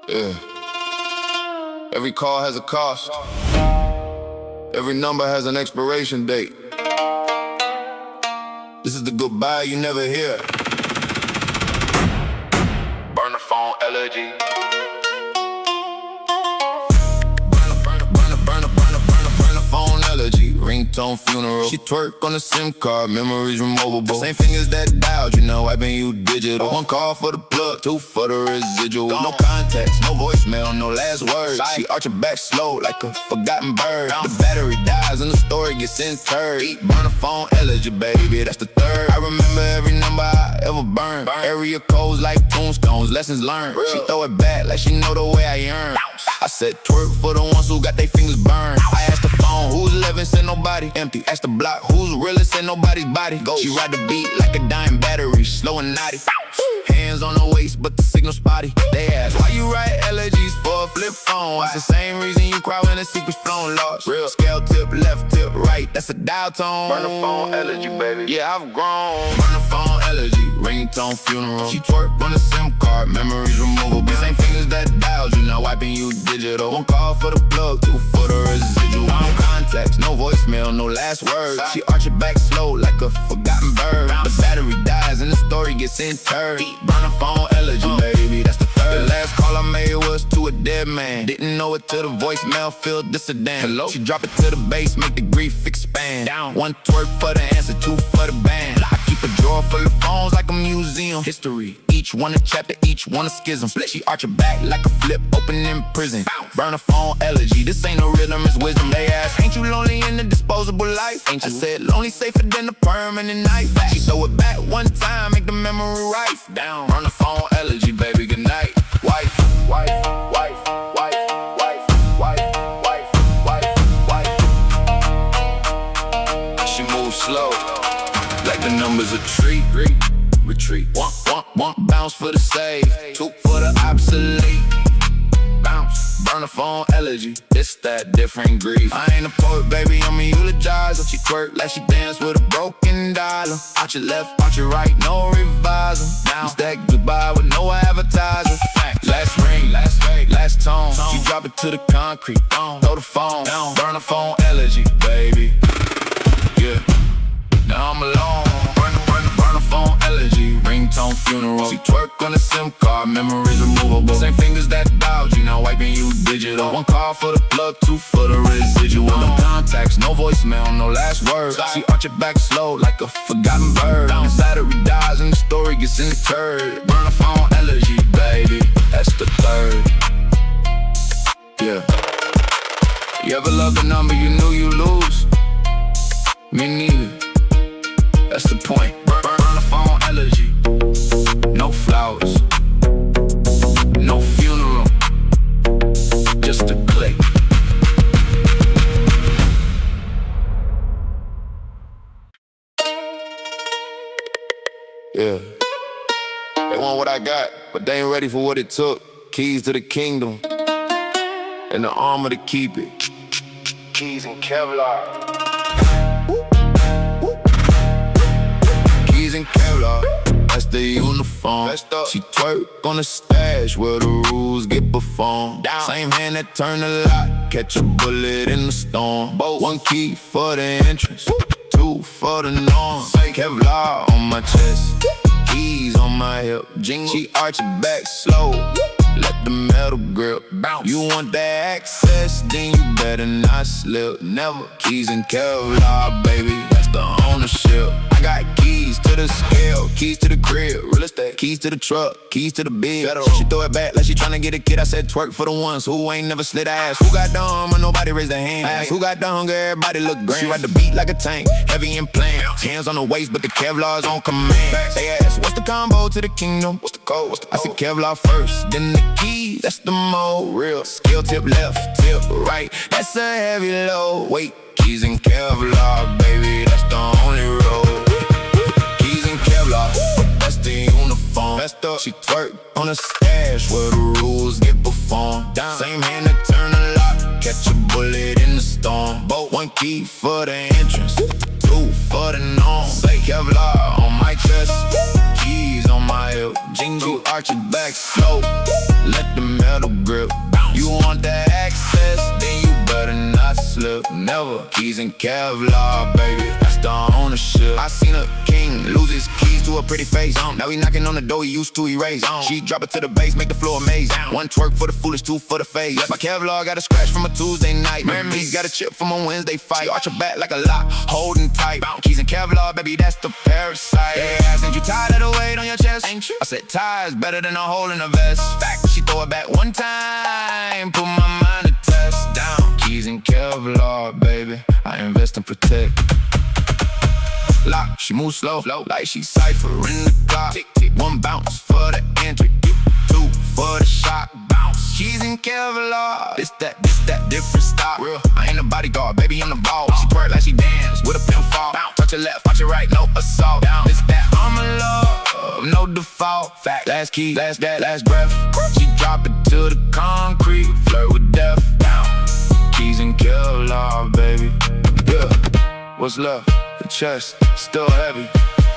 Yeah. Every call has a cost. Every number has an expiration date. This is the goodbye you never hear. Burn the phone elegy. Burn the phone elegy. Ringtone funeral. She twerk on the SIM card, memories removable. Same fingers that dialed, you know, wiping you digital. One call for the plug, two for the residual. No contacts, no voicemail, no last words. She arch her back slow like a forgotten bird. The battery dies and the story gets interred. Burn the phone elegy, baby, that's the third. I remember every number I ever burned. Area codes like tombstones, lessons learned. She throw it back like she know the way I yearn. I said twerk for the ones who got their fingers burned. I asked the phone, who's living, said nobody. Empty, asked the block, who's realest, said nobody's body. She ride the beat like a dying battery, slow and naughty. Hands on the waist, but the signal spotty. They ask, why you write elegies for a flip phone? It's the same reason you cry when the secret's flown lost. Real scale tip, left tip, right, that's a dial tone. Burn the phone elegy, baby. Yeah, I've grown. Burn the phone elegy, ringtone funeral. She twerk on the SIM card, memories removable. Same fingers that dialed you, now wiping you digital. One call for the plug, two for the residual. No contacts, no voicemail, no last words. She arch it back slow like a forgotten bird. The battery dies and the story gets interred. Burn the phone elegy, baby, that's the third. The last call I made was to a dead man. Didn't know it till the voicemail filled dissident. Hello? She drop it to the bass, make the grief expand. Down. One twerk for the answer, two for the band. I keep a drawer full of phones like a museum. History, each one a chapter, each one a schism. She arch her back like a flip, open in prison. Burn a phone elegy, this ain't no rhythm, it's wisdom. They ask, ain't you lonely in the disposable life? Ain't you? I said, lonely safer than a permanent knife. She throw it back one time, make the memory rife. Down, burn the phone elegy, baby, good night. Wife, wife, wife, wife, wife, wife, wife, wife, wife. She moves slow, like the numbers of tree. Retreat, one, bounce for the save, two for the obsolete. Bounce, burn the phone elegy, it's that different grief. I ain't a poet, baby, I'm a eulogizer. She twerk like she dance with a broken dollar. Out your left, out your right, no revising. Now it's that goodbye with no advertising. Last ring, last tone. She drop it to the concrete, throw the phone down. Burn the phone elegy, baby. Yeah, now I'm alone. Burn the phone elegy, ringtone funeral. She twerk on the SIM card, memories removable. Same fingers that dialed you, now wiping you digital. One call for the plug, two for the residual. No contacts, no voicemail, no last words. She arch it back slow like a forgotten bird. The battery dies and the story gets interred. Burn the phone elegy, baby, that's the third. Yeah. You ever loved a number you knew you lose? Me neither. That's the point. Burn the phone elegy. No flowers, no funeral, just a click. Yeah. They want what I got, but they ain't ready for what it took. Keys to the kingdom, and the armor to keep it. Keys and Kevlar. Keys and Kevlar, that's the uniform. She twerk on the stash where the rules get performed. Same hand that turn the lock, catch a bullet in the storm. One key for the entrance, two for the norm. Kevlar on my chest, keys on my hip. She arch it back slow, let the metal grip. You want that access, then you better not slip. Never. Keys and Kevlar, baby, that's the ownership. I got keys to the scale, keys to the crib, real estate, keys to the truck, keys to the bid. She throw it back like she tryna get a kid. I said twerk for the ones who ain't never slit ass. Who got the armor? Nobody raise their hand. Who got the hunger? Everybody look grand. She ride the beat like a tank, heavy in plans. Hands on the waist, but the Kevlar's on command. They ask, what's the combo to the kingdom? What's the code? I said Kevlar first, then the keys, that's the mode. Real skill tip left, tip right, that's a heavy load. Wait, keys and Kevlar, baby, that's the only road. Keys and Kevlar, that's the uniform. She twerk on the stash where the rules get performed. Same hand that turn the lock, catch a bullet in the storm. One key for the entrance, two for the norm. Kevlar on my chest, keys on my hip. Jingle arch it back slow, let the metal grip. You want that access, then you better not slip. Never. Keys and Kevlar, baby, that's the ownership. I seen a king lose his keys to a pretty face. Now he knocking on the door he used to erase. She drop it to the base, make the floor amaze. One twerk for the foolish, two for the face. My Kevlar got a scratch from a Tuesday night. He's got a chip from a Wednesday fight. She arch her back like a lock, holding tight. Keys and Kevlar, baby, that's the parasite. Yeah, ain't you tired of the weight on your chest? Ain't you? I said tires better than a hole in a vest. Fact, she throw it back one time, put my mind to test. Down, keys and Kevlar, baby, I invest and protect. Lock, she moves slow, like she cipher in the clock. One bounce for the entry, two for the shot. Bounce, keys and Kevlar, this that different stock. Real, I ain't a bodyguard, baby, I'm the ball. She twerk like she dance with a pinfall. Touch your left, watch your right, no assault. Down, this that I'm in love, no default. Fact, last key, last breath. She drop it to the concrete, flirt with death. Down, keys and Kevlar, baby. Yeah, what's left? The chest, still heavy.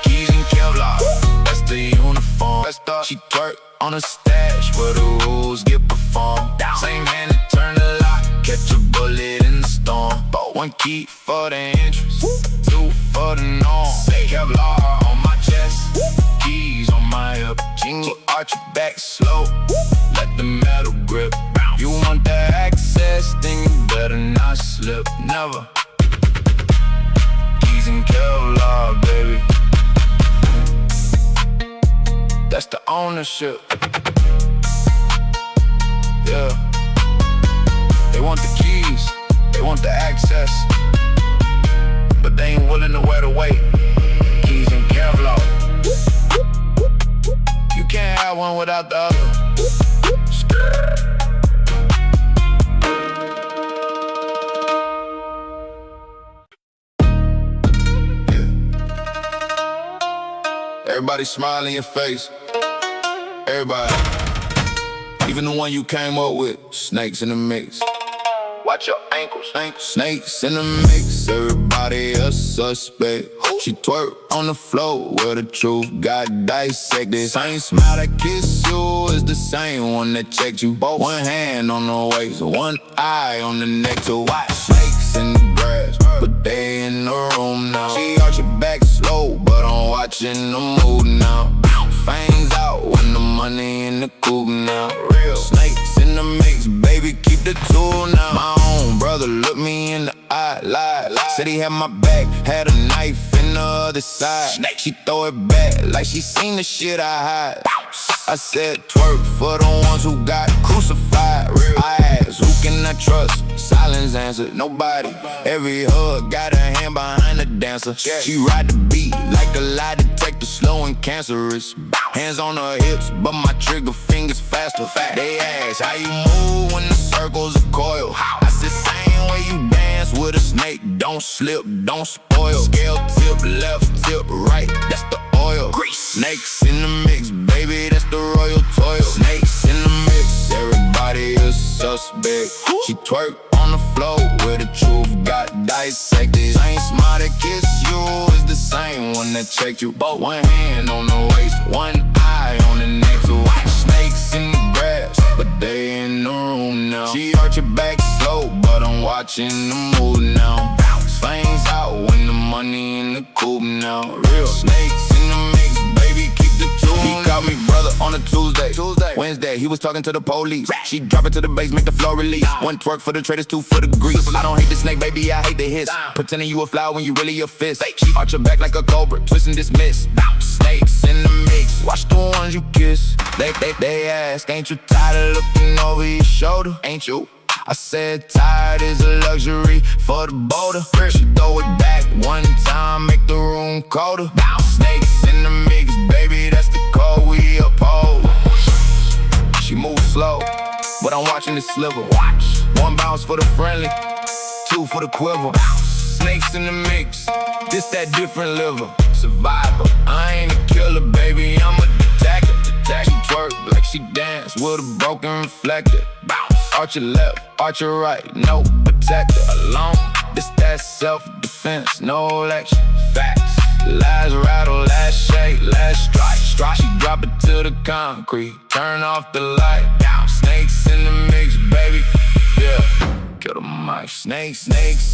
Keys and Kevlar, that's the uniform. She twerk on a stash where the rules get performed. Same hand to turn the lock, catch a bullet in the storm. Bought one key for the entrance, two for the norm. Say Kevlar on my chest, keys on my hip. Jingle, arch your back slow, let the metal grip. You want that access, then you better not slip. Never. Keys and Kevlar, baby, that's the ownership. Yeah, they want the keys, they want the access, but they ain't willing to wear the weight. Keys and Kevlar, you can't have one without the other. Everybody smile in your face. Everybody, even the one you came up with. Snakes in the mix. Watch your ankles. Snakes in the mix. Everybody a suspect. She twerk on the floor where the truth got dissected. Same smile that kissed you is the same one that checked you. Both one hand on the waist, one eye on the neck to watch. Snakes in the grass, but they in the room now. She arch your back slow, but I'm watching the mood now. Fangs out when the money in the coop now. Real snakes in the mix, baby, keep the tool now. My own brother looked me in the eye, lied. Said he had my back, had a knife in the other side. She throw it back like she seen the shit I hide. I said twerk for the ones who got crucified. I asked, who can I trust? Silence answered, nobody. Every hug got a hand behind the dancer. She ride the beat like a lie detector, slow and cancerous. Hands on her hips, but my trigger fingers faster. They ask, how you move when the circles are coiled? I said, same way you dance with a snake. Don't slip, don't spoil. Scale tip, left tip, right, that's the oil. Snakes in the mix, baby, that's the royal toil. Snakes in the mix, everybody a suspect. She twerk on the floor where the truth got dissected. Same smile that kissed you is the same one that checked you. Both one hand on the waist, one eye on the neck to watch. Snakes in the grass, but they in the room now. She arch your back slow, but I'm watching the mood now. Fangs out when the money in the coop now. Real snakes in the mix, baby, keep the tune. He called me brother on a Tuesday. Wednesday, he was talking to the police. She drop it to the base, make the floor release. One twerk for the traders, two for the grease. I don't hate the snake, baby, I hate the hiss. Pretending you a flower when you really a fist. She arch her back like a cobra, twist and dismiss. Snakes in the mix, watch the ones you kiss. They ask, ain't you tired of looking over your shoulder? Ain't you? I said tired is a luxury for the bolder. She throw it back one time, make the room colder. Snakes in the mix, baby, that's the code we uphold. She moves slow, but I'm watching the sliver. One bounce for the friendly, two for the quiver. Snakes in the mix, this that different liver. Survivor, I ain't a killer, baby, I'm a detective. She twerk like she dance with a broken reflector. Arch your left, arch your right, no protector. Alone, this that self-defense, no election. Facts, last rattle, last shake, last strike. She drop it to the concrete, turn off the light. Yeah. Kill the mic. Snakes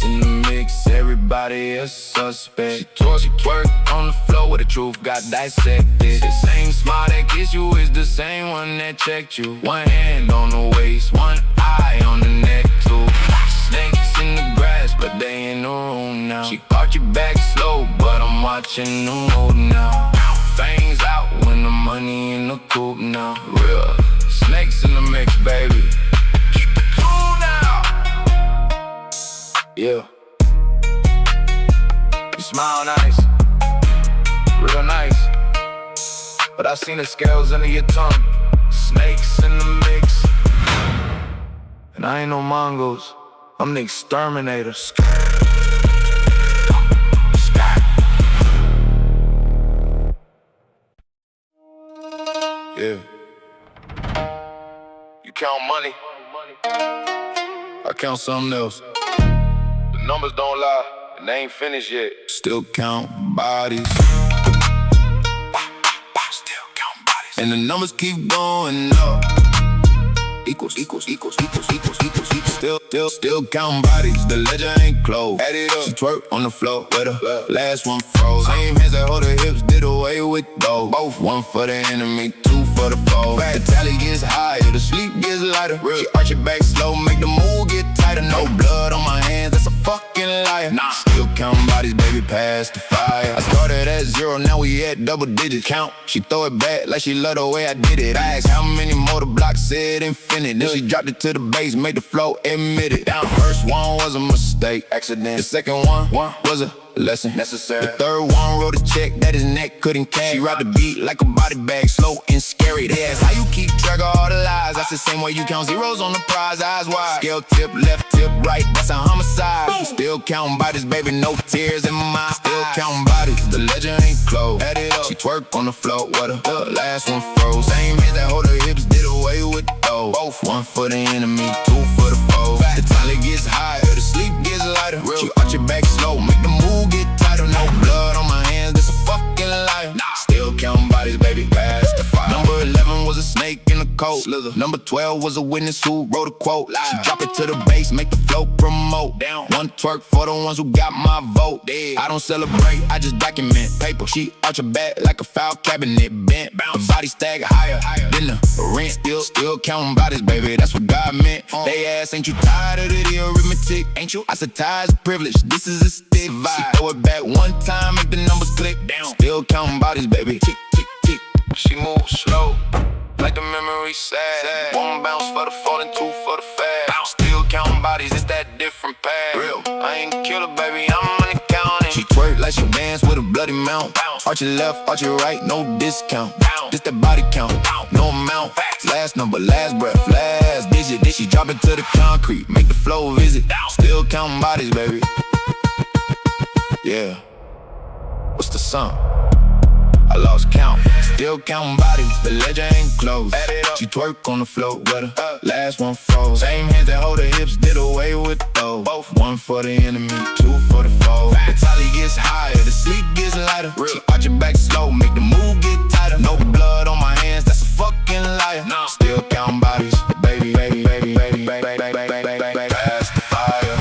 in the mix, everybody a suspect. She twerk on the floor where the truth got dissected. The same smile that kissed you is the same one that checked you. One hand on the waist, one eye on the neck too. Snakes in the grass, but they in the room now. She caught you back slow, but I'm watching the move now. Fangs out when the money in the coop now. Real snakes in the mix, baby. Keep the tune now. Yeah. You smile nice, real nice, but I seen the scales under your tongue. Snakes in the mix, and I ain't no mongoose, I'm the exterminator. Yeah. You count money, I count something else. The numbers don't lie, and they ain't finished yet. Still count bodies. Still count bodies. And the numbers keep going up. Equals. Still counting bodies. The ledger ain't closed. Add it up. She twerk on the floor with her last one froze. Same hands that hold her hips, did away with those. Both, one for the enemy, two for the foe. The tally gets higher, the sleep gets lighter. She arch it back slow, make the move get tighter. No blood on my hands, that's a fucking liar. Still counting bodies, baby, past the fire. I started at 0, now we at double digits. Count, she throw it back like she love the way I did it. I asked how many more the block said infinite. Then she dropped it to the base, made the flow admit it. Down first one was a mistake, accident. The second one was a lesson necessary. The third one wrote a check that his neck couldn't cash. She rocked the beat like a body bag, slow and scary. They asked how you keep track of all the lies. That's the same way you count zeros on the prize, eyes wide. Scale tip, left tip, right, that's a homicide. Still counting bodies, baby, no tears in my eyes. Still counting bodies, the ledger ain't closed. Add it up, she twerk on the floor with her last one froze. Same hands that hold her hips, did away with those. Both, one for the enemy, two for the foe. The tally gets higher, the sleep gets lighter. She arch it back slow, make the move get tighter. No blood on my hands, this a fucking liar. Still counting bodies, baby, past the fire. Number 11 was a snake in a coat. Number 12 was a witness who wrote a quote. She drop it to the base, make the flow promote. One twerk for the ones who got my vote. I don't celebrate, I just document paper. She arch her back like a file cabinet bent. The body stagger higher than the rent. Still counting bodies, baby, that's what God meant. They ask, ain't you tired of the arithmetic? Ain't you? I said, tired is a privilege, this is a stick vibe. She throw it back one time, make the numbers click down. Still counting bodies, baby. Tick, tick, tick. She moves slow, like the memory sad. One bounce for the fall and two for the fast. Still counting bodies, it's that different path. Real, I ain't killer, baby, I'm money counting. She twerk like she dance with a bloody mouth. Arch your left, arch your right, no discount. This that body count, no amount. Last number, last breath, last digit. Then she drop it to the concrete, make the flow visit. Still counting bodies, baby. Yeah. What's the sum? I lost count. Still counting bodies, the ledger ain't closed. Add it up. She twerk on the floor with her last one froze. Same hands that hold her hips, did away with those. Both, one for the enemy, two for the foe. The tally gets higher, the sleep gets lighter. She arch it back slow, make the move get tighter. No blood on my hands, that's a fucking liar. Still counting bodies, baby, baby, baby, baby, baby, baby, baby, baby, past the fire.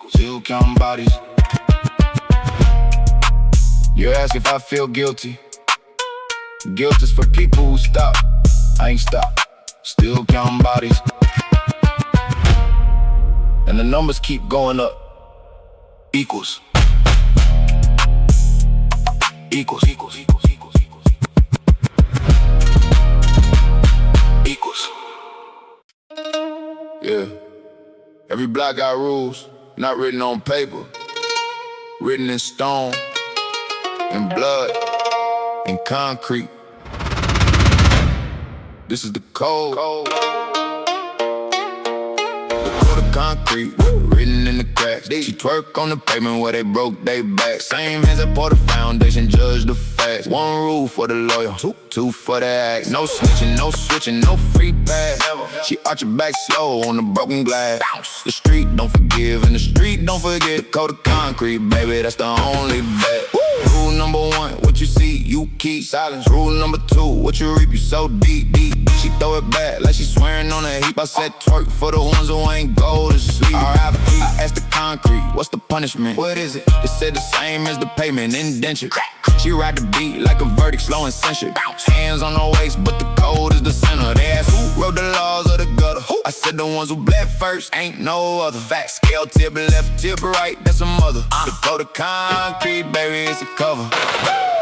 Still counting bodies. You ask if I feel guilty. Guilt is for people who stop. I ain't stop. Still counting bodies. And the numbers keep going up. Equals. Yeah. Every block got rules, not written on paper, written in stone, in blood, in concrete. This is the code. The code of concrete, written in the cracks. She twerk on the pavement where they broke they back. Same hands that pour the foundation, judge the facts. One rule for the loyal, two for the axe. No snitching, no switching, no free pass. She arch her back slow on the broken glass. The street don't forgive and the street don't forget. The code of concrete, baby, that's the only bet. Rule number one, what you see, you keep silence. Rule number two, what you reap, you so deep. She throw it back like she swearing on a heap. I said twerk for the ones who ain't gold to sleep. R.I.P. I asked the concrete, what's the punishment? What is it? It said the same as the pavement, indenture. She ride the beat like a verdict, slow and censored. Hands on her waist, but the code is the center. They asked who wrote the laws of the gutter. I said the ones who bled first, ain't no other. Fact, scale tip left, tip right, that's a mother. The code of concrete, baby, it's a cover.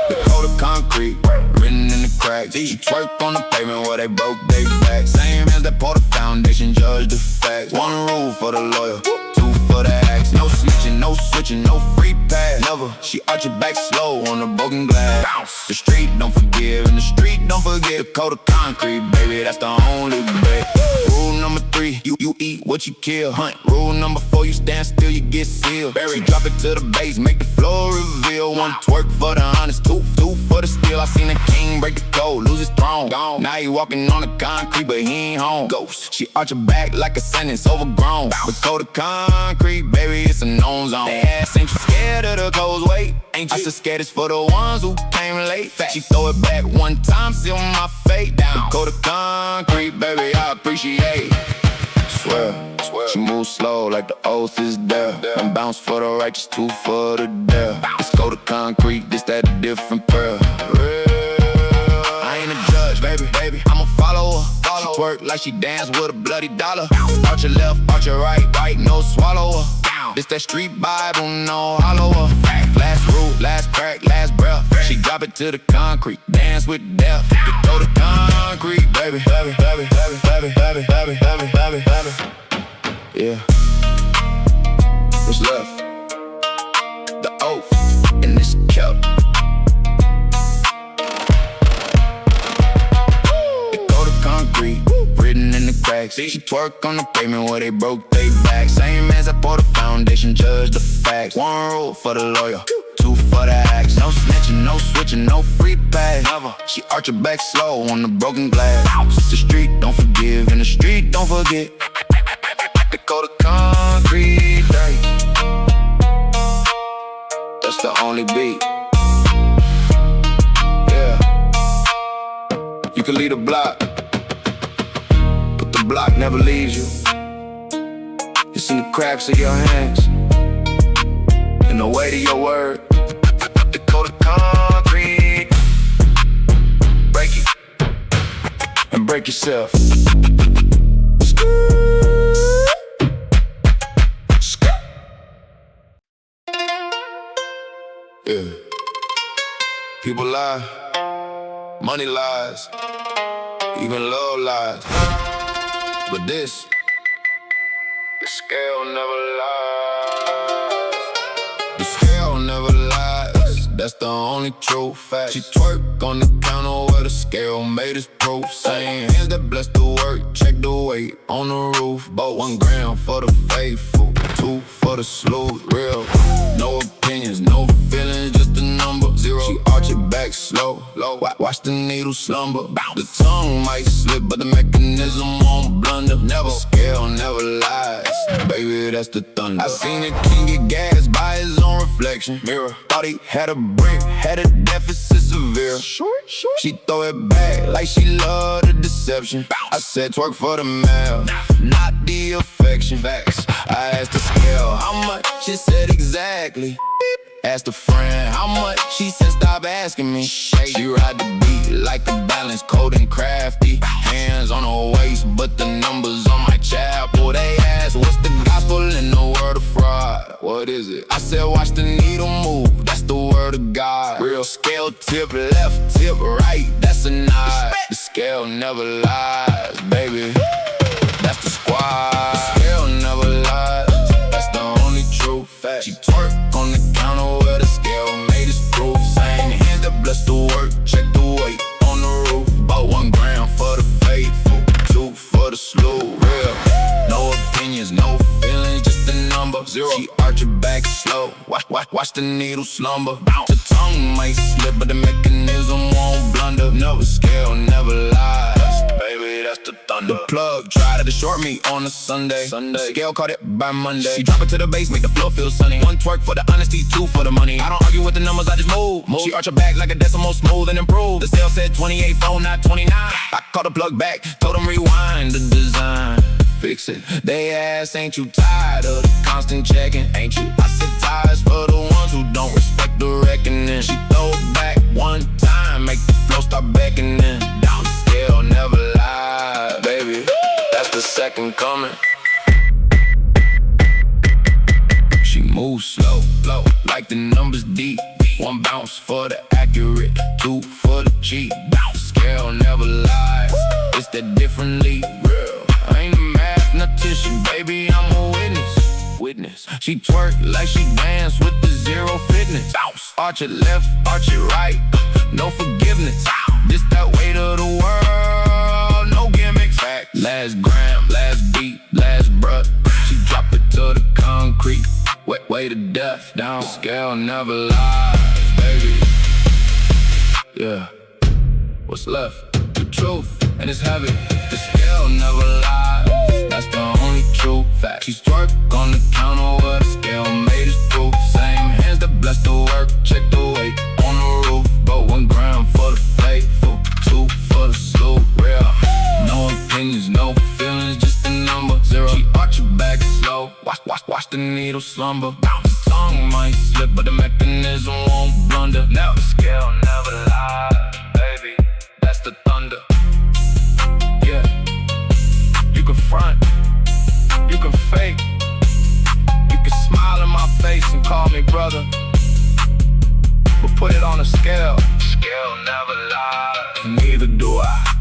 The code of concrete, written in the cracks. She twerk on the pavement where they broke they back. Same hands that pour the foundation, judge the facts. One rule for the lawyer, two for the axe. No snitching, no switching, no free pass. Never, she arch it back slow on the broken glass. Bounce. The street don't forgive, and the street don't forget. The code of concrete, baby, that's the only bet. Rule number three, you eat what you kill. Hunt. Rule number four, you stand still, you get sealed. Barry, drop it to the base, make the floor reveal. One twerk for the honest, two for the steal. I seen a king break the code, lose his throne. Gone. Now he walking on the concrete, but he ain't home. Ghost. She arch her back like a sentence overgrown. The code of concrete, baby, it's a known zone. They ask, ain't you scared of the cold's weight? Ain't you? I said scared it's for the ones who came late. Fact. She throw it back one time, seal my fate down. The code of concrete, baby, I appreciate. Swear. She moves slow like the oath is there. One bounce for the righteous, two for the dare. Let's go to concrete, this that different prayer. I ain't a judge, baby, I'm a follower. She twerk like she dance with a bloody dollar. Arch your left, arch your right, no swallow her. This that street Bible, no hollower. Last rule, last crack, last breath. She drop it to the concrete, dance with death. Go to concrete, baby. Yeah. What's left? The oath, and it's kept. It go to concrete, written in the cracks. She twerk on the pavement where they broke they back. Same as I pour the foundation, judge the facts. One rule for the lawyer, two for the axe. No snitching, no switching, no free pass. Never. She arch her back slow on the broken glass. The street don't forgive, and the street don't forget. The code of concrete, dirty. That's the only beat. Yeah. You can lead a block, but the block never leaves you. It's in the cracks of your hands, in the weight of your word. The code of concrete. Break it, and break yourself. Yeah. People lie, money lies, even love lies. But this, the scale never lies. The scale never lies. That's the only true fact. She twerk on the counter where the scale made us proof. Same hands that bless the work, check the weight on the roof. Bought 1 gram for the faithful, 2 for the sleuth. Real, no opinions, no feelings, just a number. 0. She arch it back slow, watch the needle slumber. The tongue might slip, but the mechanism won't blunder. Never, scale never lies, baby, that's the thunder. I seen a king get gas by his own reflection. Mirror, thought he had a brick, had a deficit severe. She throw it back like she loved the deception. I said twerk for the math, not the affection. Facts. I asked the scale how much, she said exactly. Asked a friend how much, she said stop asking me. She ride the beat like a balance, cold and crafty. Hands on her waist, but the numbers on my chapel. They ask what's the gospel in the world of fraud? What is it? I said watch the needle move, that's the word of God. Real scale tip left, tip right, that's a nod. The scale never lies, baby, that's the squad. The scale never lies, that's the only true fact. She twerk on the counter where the scale made us proof. Same hands that bless the work, check the weight on the roof. Bought 1 gram for the faithful, 2 for the slew. Real, no opinions, no feelings, just a number. 0. She arch her back slow, watch the needle slumber. The tongue might slip, but the mechanism won't blunder. Never, scale never lies, baby. baby, that's the thunder. The plug tried to short me on a Sunday. Scale caught it by Monday. She drop it to the base, make the floor feel sunny. One twerk for the honesty, two for the money. I don't argue with the numbers, I just move. She arch her back like a decimal, smooth and improved. The sale said 28 phone, not 29. I called the plug back, told them rewind the design. Fix it. They ask, ain't you tired of the constant checking? Ain't you? I said tires for the ones who don't respect the reckoning. She throw it back one time, make the flow start beckoning. Down the scale, never lie, baby. That's the second coming. She moves slow, low, like the numbers deep. One bounce for the accurate, two for the cheap. Scale never lies, it's that differently real. I ain't a mathematician, baby, I'm a witness. She twerk like she dance with the zero fitness. Arch it left, arch it right, no forgiveness. This that weight of the world, no gimmicks. Last gram, last beat, last breath. She drop it to the concrete, way to death. Down scale never lies, baby. Yeah, what's left? The truth, and it's heavy. The scale never lies, that's the only true fact. She's twerk on the counter where the scale made us proof. Same hands that bless the work, check the weight on the roof. But 1 gram for the faithful, 2 for the slow, real. No opinions, no feelings, just a number, 0. She arch her back slow, watch the needle slumber. The tongue might slip, but the mechanism won't blunder. Now the scale never lies, baby, that's the thunder. Yeah, you can front, you can fake, you can smile in my face and call me brother, but put it on a scale. Scale never lies, neither do I.